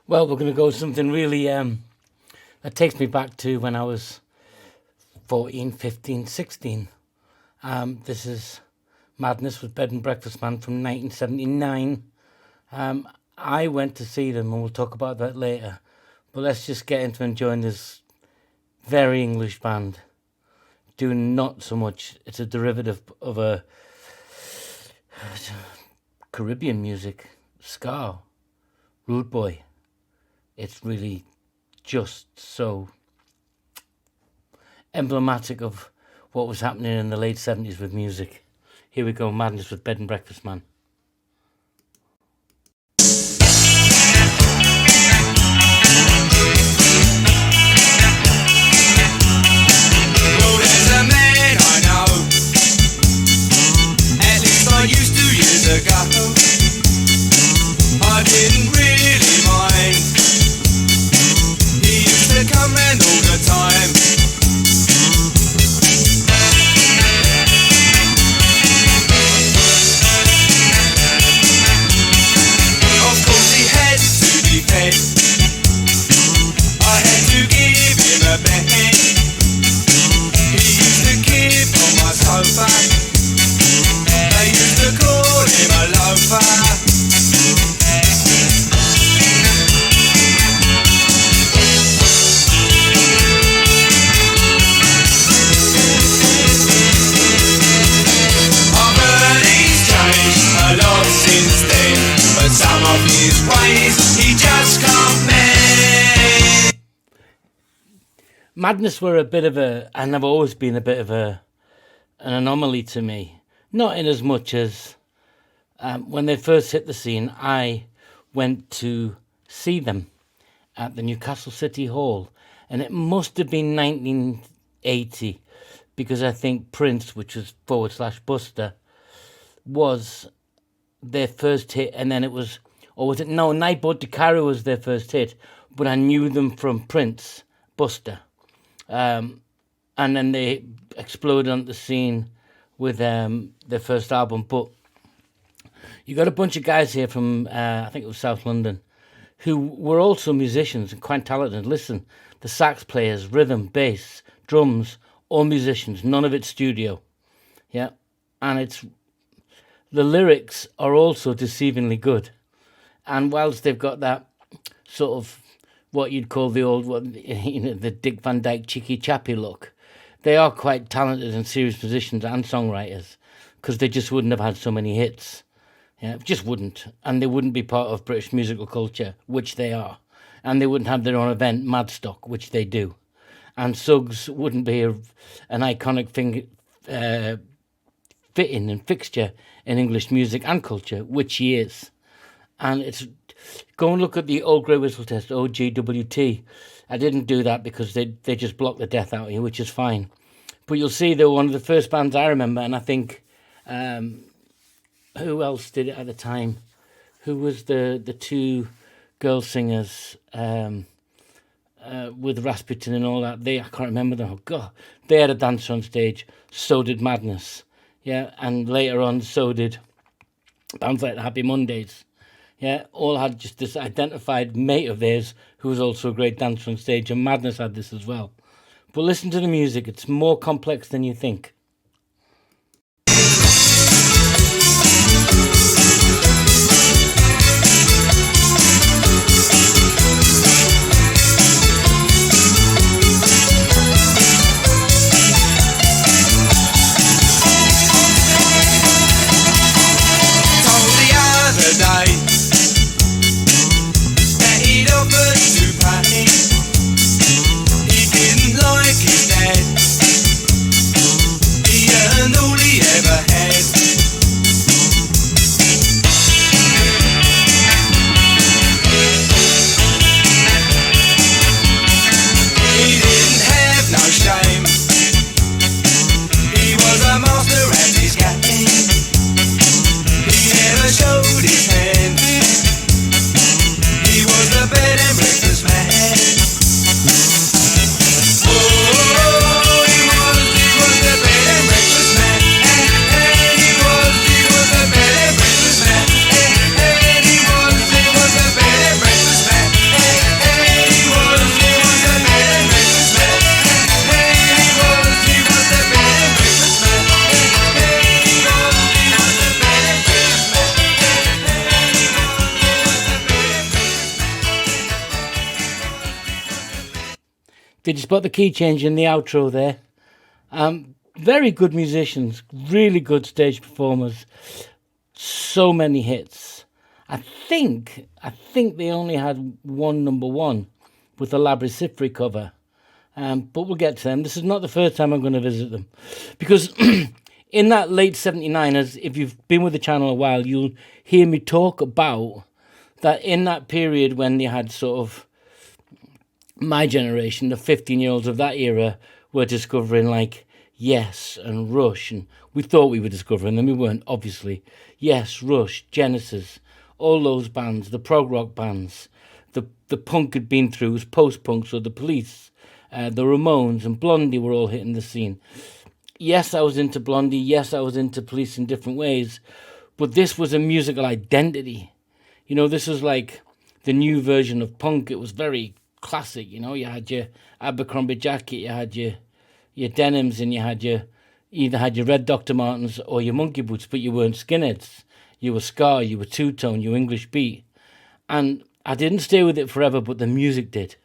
Well, we're going to go with something really that takes me back to when I was 14, 15, 16. This is Madness with Bed and Breakfast Man from 1979. I went to see them, and we'll talk about that later. But let's just get into enjoying this very English band. Doing not so much. It's a derivative of a Caribbean music, ska, rude boy. It's really just so emblematic of what was happening in the late 70s with music. Here we go, Madness with Bed and Breakfast Man. Well, there's a man I know, at least I used to years ago. I didn't really mind, he used to come round all the time. Of course he had to be fed, I had to give him a bed. He used to keep on my sofa, they used to call him a loafer. I've heard he's changed a lot since then, but some of his ways he just can't mend. Madness were a bit of a, and have always been a bit of an anomaly to me. Not in as much as when they first hit the scene, I went to see them at the Newcastle City Hall, and it must have been 1980, because I think Prince, which was / Buster, was their first hit, and then it was, or was it, no, Nightboat to Cairo was their first hit, but I knew them from Prince, Buster. And then they exploded on the scene with their first album. But you got a bunch of guys here from, I think it was South London, who were also musicians and quite talented. Listen, the sax players, rhythm, bass, drums, all musicians, none of it studio. Yeah, and the lyrics are also deceivingly good. And whilst they've got that sort of what you'd call the old one, the Dick Van Dyke cheeky chappy look, they are quite talented and serious musicians and songwriters, because they just wouldn't have had so many hits. Yeah, just wouldn't. And they wouldn't be part of British musical culture, which they are. And they wouldn't have their own event, Madstock, which they do. And Suggs wouldn't be an iconic fitting and fixture in English music and culture, which he is. And it's, go and look at the Old Grey Whistle Test, OGWT. I didn't do that because they just block the death out of you, which is fine. But you'll see they were one of the first bands I remember, and I think, who else did it at the time? Who was the two girl singers with Rasputin and all that? I can't remember them. Oh, God. They had a dance on stage. So did Madness. Yeah, and later on, so did bands like the Happy Mondays. Yeah, all had just this identified mate of theirs who was also a great dancer on stage, and Madness had this as well. But listen to the music, it's more complex than you think. Told the other day that he'd offered to pay. He didn't like his dad. Did you spot the key change in the outro there? Very good musicians, really good stage performers. So many hits. I think they only had one number one with the Labrysifri cover. But we'll get to them. This is not the first time I'm going to visit them. Because in that late 79, as if you've been with the channel a while, you'll hear me talk about that in that period when they had sort of my generation, the 15-year-olds of that era were discovering like Yes and Rush, and we thought we were discovering them, we weren't, obviously. Yes, Rush, Genesis, all those bands, the prog rock bands, the punk had been through, was post-punk, so the Police, the Ramones and Blondie were all hitting the scene. Yes, I was into Blondie, yes, I was into Police in different ways, but this was a musical identity. You know, this was like the new version of punk. It was very classic, you know. You had your Abercrombie jacket, you had your denims, and you either had your red Dr. Martens or your monkey boots, but you weren't skinheads. You were ska, you were two-tone, you were English beat. And I didn't stay with it forever, but the music did.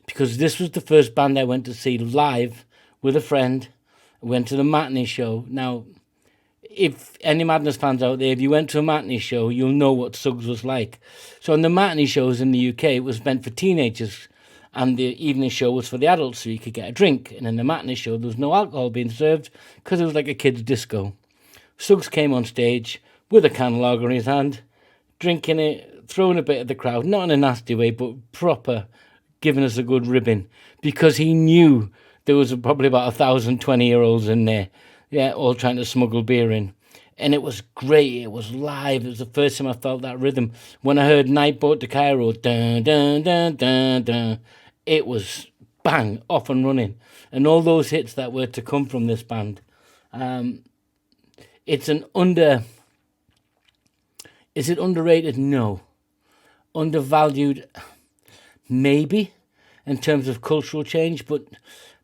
Because this was the first band I went to see live with a friend. I went to the matinee show. Now, if any Madness fans out there, if you went to a matinee show, you'll know what Suggs was like. So on the matinee shows in the UK, it was meant for teenagers, and the evening show was for the adults, so you could get a drink. And in the matinee show, there was no alcohol being served because it was like a kid's disco. Suggs came on stage with a can of lager in his hand, drinking it, throwing a bit at the crowd, not in a nasty way, but proper, giving us a good ribbing, because he knew there was probably about 1,000 20-year-olds in there, yeah, all trying to smuggle beer in. And it was great. It was live. It was the first time I felt that rhythm. When I heard Night Boat to Cairo, dun, dun, dun, dun, dun, it was bang, off and running. And all those hits that were to come from this band. Is it underrated? No. Undervalued? Maybe, in terms of cultural change, but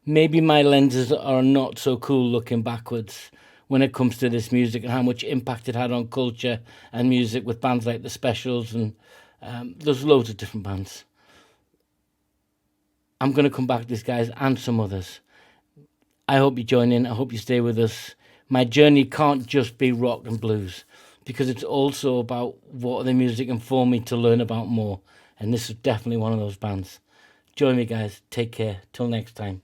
maybe my lenses are not so cool looking backwards when it comes to this music and how much impact it had on culture and music with bands like The Specials, and there's loads of different bands. I'm going to come back to this, guys, and some others. I hope you join in. I hope you stay with us. My journey can't just be rock and blues, because it's also about what other music informed me to learn about more. And this is definitely one of those bands. Join me, guys. Take care. Till next time.